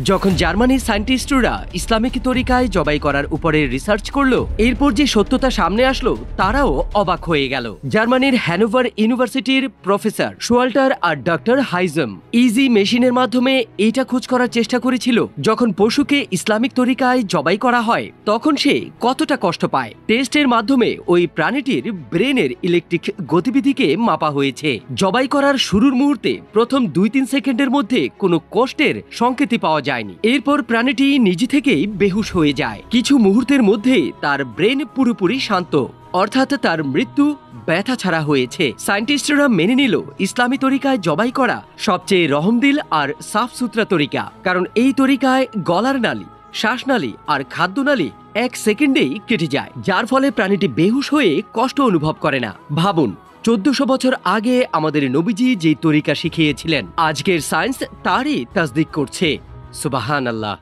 যখন জার্মানির সায়েন্টিস্টরা ইসলামিক তরিকায় জবাই করার উপরে রিসার্চ করলো, এরপর যে সত্যতা সামনে আসলো তারাও অবাক হয়ে গেল। জার্মানির হ্যানোভার ইউনিভার্সিটির প্রফেসর শোয়াল্টার আর ডক্টর হাইজম ইজি মেশিনের মাধ্যমে এটা খোঁজ করার চেষ্টা করেছিল যখন পশুকে ইসলামিক তরিকায় জবাই করা হয় তখন সে কতটা কষ্ট পায়। টেস্টের মাধ্যমে ওই প্রাণীটির ব্রেনের ইলেকট্রিক গতিবিধিকে মাপা হয়েছে। জবাই করার শুরুর মুহূর্তে প্রথম 2-3 সেকেন্ডের মধ্যে কোনো কষ্টের সংকেতই পাওয়া যায়নি। এরপর প্রাণীটি নিজে থেকেই বেহুশ হয়ে যায়। কিছু মুহূর্তের মধ্যে তার ব্রেন পুরোপুরি শান্ত, অর্থাৎ তার মৃত্যু ব্যথা ছাড়া হয়েছে। সায়েন্টিস্টরা মেনে নিল ইসলামী তরিকায় জবাই করা সবচেয়ে রহমদিল আর সাফ সুতরা তরিকা, কারণ এই তরিকায় গলার নালী, শ্বাসনালী আর খাদ্যনালী 1 সেকেন্ডেই কেটে যায়, যার ফলে প্রাণীটি বেহুশ হয়ে কষ্ট অনুভব করে না। ভাবুন, 1400 বছর আগে আমাদের নবীজি যে তরিকা শিখিয়েছিলেন, আজকের সায়েন্স তারই তাসদিক করছে। সুবহানাল্লাহ।